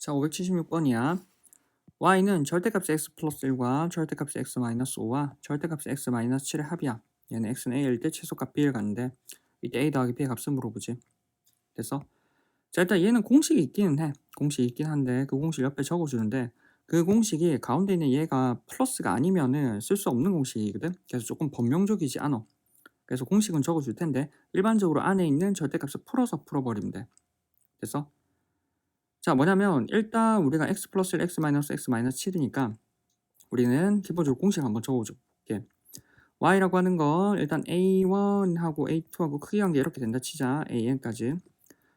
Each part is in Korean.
자, 576번이야. y는 절대값 x 플러스 1과 절대값 x 마이너스 5와 절대값 x 마이너스 7의 합이야. 얘는 x는 a일 때 최소값 b를 갖는데 이때 a 더하기 b의 값을 물어보지. 됐어? 자, 일단 얘는 공식이 있기는 해. 공식이 있긴 한데 그 공식 옆에 적어주는데 그 공식이 가운데 있는 얘가 플러스가 아니면은 쓸 수 없는 공식이거든. 그래서 조금 범용적이지 않아. 그래서 공식은 적어줄 텐데 일반적으로 안에 있는 절대값을 풀어서 풀어버리면 돼. 됐어? 자, 뭐냐면 일단 우리가 x 플러스 1, x 마이너스 x 마이너스 7이니까 우리는 기본적으로 공식 한번 적어줄게. y라고 하는 건 일단 a1하고 a2하고 크게 한 게 이렇게 된다 치자. an까지.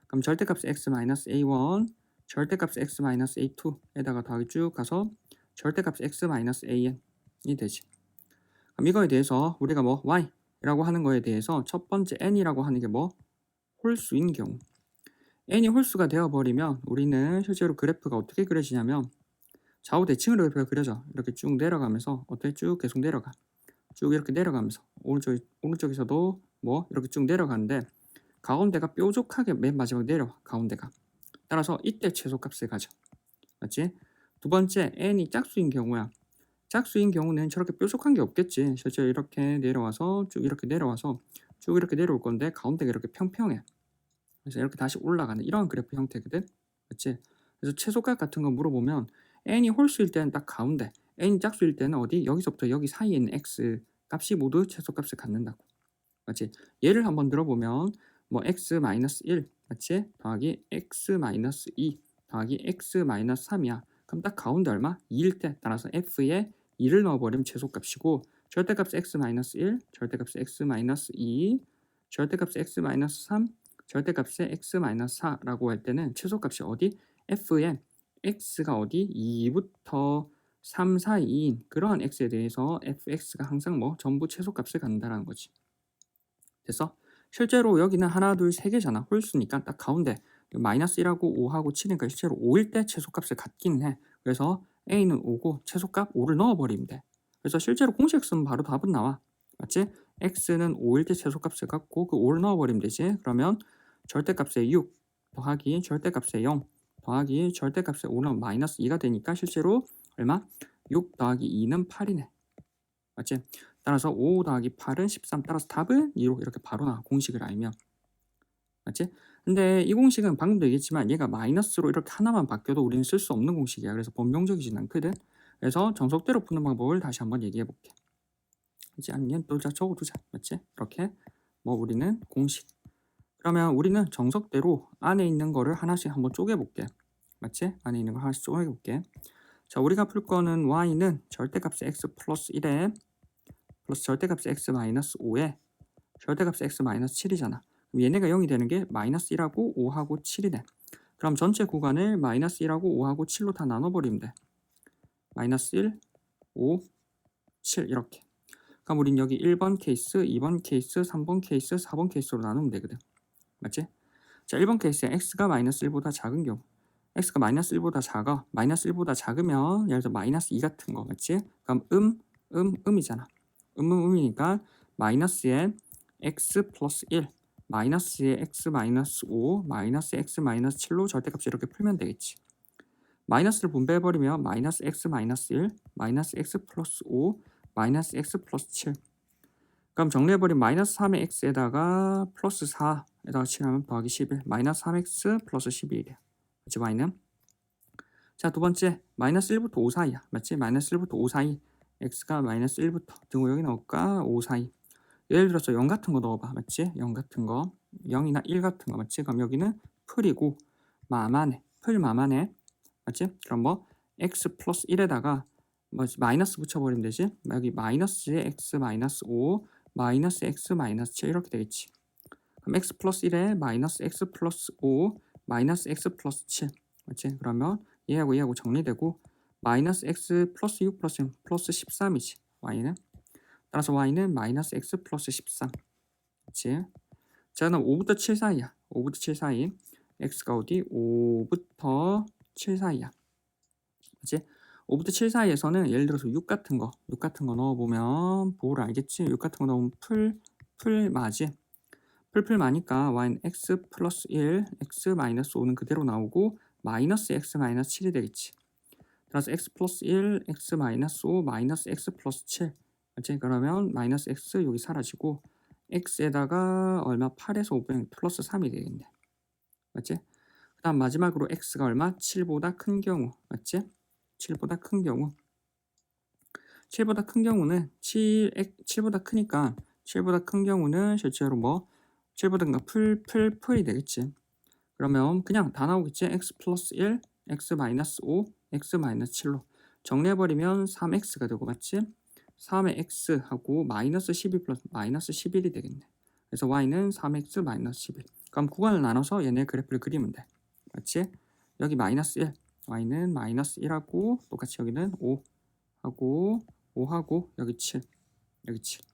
그럼 절대값 x 마이너스 a1, 절대값 x 마이너스 a2에다가 더하기 쭉 가서 절대값 x 마이너스 an이 되지. 그럼 이거에 대해서 우리가 뭐 y라고 하는 거에 대해서 첫 번째 n이라고 하는 게 뭐 홀수인 경우. n이 홀수가 되어버리면 우리는 실제로 그래프가 어떻게 그려지냐면 좌우 대칭으로 그래프가 그려져. 이렇게 쭉 내려가면서 어떻게 쭉 계속 내려가. 쭉 이렇게 내려가면서 오른쪽에서도 뭐 이렇게 쭉 내려가는데 가운데가 뾰족하게 맨 마지막 내려와. 가운데가. 따라서 이때 최소값을 가져. 맞지? 두 번째 n이 짝수인 경우야. 짝수인 경우는 저렇게 뾰족한 게 없겠지. 실제로 이렇게 내려와서 쭉 이렇게 내려와서 쭉 이렇게 내려올 건데 가운데가 이렇게 평평해. 그래서 이렇게 다시 올라가는 이런 그래프 형태거든. 맞지? 그래서 최소값 같은 거 물어보면 n이 홀수일 때는 딱 가운데, n이 짝수일 때는 어디? 여기서부터 여기 사이에 있는 x 값이 모두 최소값을 갖는다고. 맞지? 예를 한번 들어보면 뭐 x-1 맞지? 더하기 x-2 더하기 x-3이야. 그럼 딱 가운데 얼마? 2일 때 따라서 f에 2를 넣어버리면 최소값이고 절대값 x-1, 절대값 x-2, 절대값 x-3, 절대값의 x-4라고 할 때는 최소값이 어디? f에 x가 어디? 2부터 3 사이인 그러한 x에 대해서 fx가 항상 뭐 전부 최소값을 갖는다는 거지. 됐어? 실제로 여기는 하나, 둘, 세 개잖아. 홀수니까 딱 가운데 마이너스 1하고 5하고 7이니까 실제로 5일 때 최소값을 갖긴 해. 그래서 a는 5고 최소값 5를 넣어버리면 돼. 그래서 실제로 공식 쓰면 바로 답은 나와. 맞지? x는 5일 때 최소값을 갖고 그 5를 넣어버리면 되지. 그러면 절대값의 6 더하기 절대값의 0 더하기 절대값의 5는 마이너스 2가 되니까 실제로 얼마? 6 더하기 2는 8이네. 맞지? 따라서 5 더하기 8은 13. 따라서 답은 2로 이렇게 바로 나와. 공식을 알면. 맞지? 근데 이 공식은 방금도 얘기했지만 얘가 마이너스로 이렇게 하나만 바뀌어도 우리는 쓸 수 없는 공식이야. 그래서 범용적이진 않거든. 그래서 정석대로 푸는 방법을 다시 한번 얘기해 볼게. 이제 아니면 또 적어두자. 맞지? 이렇게 뭐 우리는 공식. 그러면 우리는 정석대로 안에 있는 거를 하나씩 한번 쪼개볼게. 맞지? 안에 있는 거 하나씩 쪼개볼게. 자, 우리가 풀 거는 y는 절대값 x 플러스 1에 플러스 절대값 x 마이너스 5에 절대값 x 마이너스 7이잖아. 그럼 얘네가 0이 되는 게 마이너스 1하고 5하고 7이네. 그럼 전체 구간을 마이너스 1하고 5하고 7로 다 나눠버리면 돼. 마이너스 1, 5, 7 이렇게. 그럼 우린 여기 1번 케이스, 2번 케이스, 3번 케이스, 4번 케이스로 나누면 되거든. 맞지? 자, 1번 케이스에 x가 마이너스 1보다 작은 경우. x가 마이너스 1보다 작아. 마이너스 1보다 작으면 예를 들어 마이너스 2 같은 거. 맞지? 그럼 음이잖아. 음이니까 마이너스에 x 플러스 1 마이너스에 x 마이너스 5 마이너스 x 마이너스 7로 절대값을 이렇게 풀면 되겠지. 마이너스를 분배해버리면 마이너스 x 마이너스 1 마이너스 x 플러스 5 마이너스 x 플러스 7. 그럼 정리해버리면 마이너스 3의 x에다가 플러스 4에다가 칠하면 더하기 11 마이너스 3x 플러스 11이야. 그치 y는? 자, 두 번째 마이너스 1부터 5 사이야. 맞지? 마이너스 1부터 5 사이 x가 마이너스 1부터 등호 여기 넣을까? 5 사이. 예를 들어서 0 같은 거 넣어봐. 맞지? 0 같은 거 0이나 1 같은 거 맞지? 그럼 여기는 풀이고 마만해. 풀 마만해. 맞지? 그럼 뭐 x 플러스 1에다가 뭐 마이너스 붙여버리면 되지? 여기 마이너스에 x 마이너스 5 마이너스 x 마이너스 7 이렇게 되겠지. 그럼 x 플러스 1에 마이너스 x 플러스 5 마이너스 x 플러스 7 맞지? 그러면 얘하고 정리되고 마이너스 x 플러스 6 플러스 13이지 y는. 따라서 y는 마이너스 x 플러스 13 그치? 자, 그럼 5부터 7 사이야. 5부터 7 사이 x가 어디? 5부터 7 사이야. 그치? 5부터 7 사이에서는 예를 들어서 6 같은 거 넣어보면 보호를 알겠지? 6 같은 거 넣으면 풀마지. 풀마니까 y는 x 플러스 1 x 마이너스 5는 그대로 나오고 마이너스 x 마이너스 7이 되겠지. 따라서 x 플러스 1, x 마이너스 5, 마이너스 x 플러스 7. 맞지? 그러면 마이너스 x 여기 사라지고 x에다가 얼마? 8에서 5 빼면 플러스 3이 되겠네. 맞지? 그 다음 마지막으로 x가 얼마? 7보다 큰 경우. 맞지? 7보다 큰 경우. 7보다 큰 경우는 7보다 크니까 7보다 큰 경우는 실제로 뭐 7보다 풀이 되겠지. 그러면 그냥 다 나오겠지. x 플러스 1, x 마이너스 5, x 마이너스 7로 정리해버리면 3x가 되고 맞지? 3의 x하고 마이너스 12 플러스 마이너스 11이 되겠네. 그래서 y는 3x 마이너스 11. 그럼 구간을 나눠서 얘네 그래프를 그리면 돼. 맞지? 여기 마이너스 1, y는 마이너스 1하고 똑같이 여기는 5하고 5하고 여기 7, 여기 7.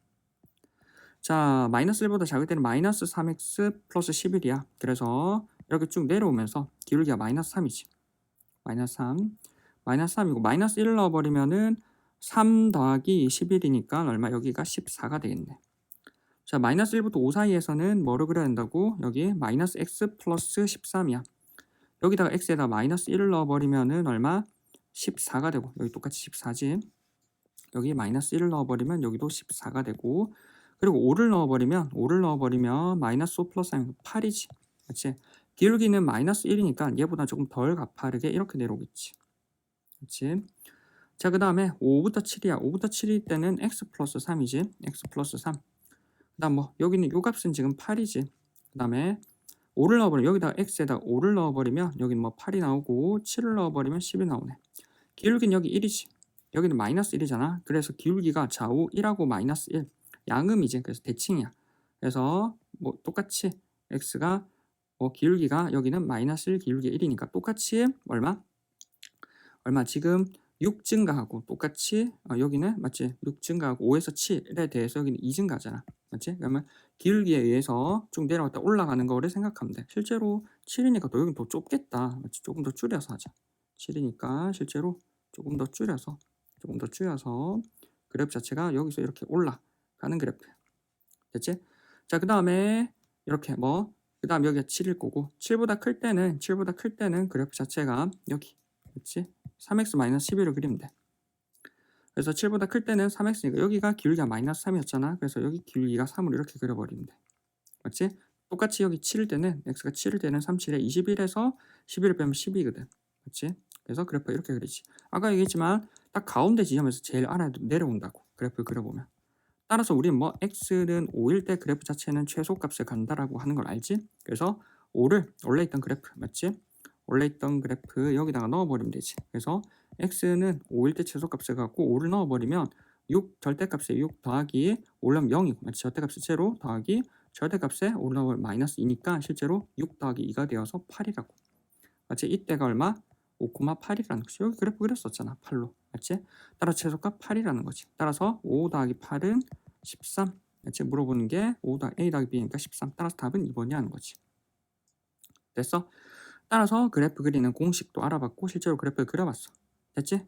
자, 마이너스 1보다 작을 때는 마이너스 3x 플러스 11이야. 그래서 이렇게 쭉 내려오면서 기울기가 마이너스 3이지. 마이너스 3. 마이너스 3이고 마이너스 1을 넣어버리면은 3 더하기 11이니까 얼마? 여기가 14가 되겠네. 자, 마이너스 1부터 5 사이에서는 뭐를 그려야 된다고? 여기 마이너스 x 플러스 13이야. 여기다가 x에다 마이너스 1을 넣어버리면은 얼마? 14가 되고 여기 똑같이 14지. 여기 마이너스 1을 넣어버리면 여기도 14가 되고 그리고 5를 넣어버리면 마이너스 5 플러스 8이지. 그렇지? 기울기는 마이너스 1이니까 얘보다 조금 덜 가파르게 이렇게 내려오겠지. 그렇지? 자, 그 다음에 5부터 7이야. 5부터 7일 때는 x 플러스 3이지. x 플러스 3. 그 다음 뭐 여기는 요 값은 지금 8이지. 그 다음에 5를 넣어버리면 여기다 x에다 5를 넣어버리면 여기는 뭐 8이 나오고 7을 넣어버리면 10이 나오네. 기울기는 여기 1이지. 여기는 마이너스 1이잖아. 그래서 기울기가 좌우 1하고 마이너스 1. 양음이지. 그래서 대칭이야. 그래서 뭐 똑같이 x가 뭐 기울기가 여기는 마이너스 1 기울기 1이니까 똑같이 얼마 지금 6 증가하고 똑같이 여기는 맞지? 6 증가하고 5에서 7에 대해서 여기는 2 증가하잖아. 맞지? 그러면 기울기에 의해서 쭉 내려갔다 올라가는 거를 생각하면 돼. 실제로 7이니까 더 여긴 더 좁겠다. 맞지? 조금 더 줄여서 하자. 7이니까 실제로 조금 더 줄여서 그래프 자체가 여기서 이렇게 올라가는 그래프. 됐지? 자, 그 다음에 이렇게 그 다음 여기가 7일 거고 7보다 클 때는 그래프 자체가 여기 그렇지? 3x-11을 그리면 돼. 그래서 7보다 클 때는 3x니까 여기가 기울기가 마이너스 3이었잖아. 그래서 여기 기울기가 3으로 이렇게 그려버리면 돼. 맞지? 똑같이 여기 7일 때는 x가 7일 때는 3, 7에 21에서 11을 빼면 10이거든. 맞지? 그래서 그래프 이렇게 그리지. 아까 얘기했지만 딱 가운데 지점에서 제일 아래로 내려온다고. 그래프를 그려보면. 따라서 우리는 뭐 x는 5일 때 그래프 자체는 최소값을 간다라고 하는 걸 알지? 그래서 5를 원래 있던 그래프 맞지? 원래 있던 그래프 여기다가 넣어버리면 되지. 그래서 x는 5일 때 최소값을 갖고 5를 넣어버리면 6 절대값에 6 더하기 올라면 0이고 맞지? 절대값에 제로 더하기 절대값에 올라오면 마이너스 2니까 실제로 6 더하기 2가 되어서 8이라고. 맞지? 이때가 얼마? 5,8이라는 거지. 여기 그래프 그렸었잖아. 8로. 맞지? 따라 최소값 8이라는 거지. 따라서 5 더하기 8은 13. 맞지? 물어보는 게 5 더하기 A 더하기 B니까 13. 따라서 답은 2번이 하는 거지. 됐어? 따라서 그래프 그리는 공식도 알아봤고 실제로 그래프를 그려봤어. 됐지?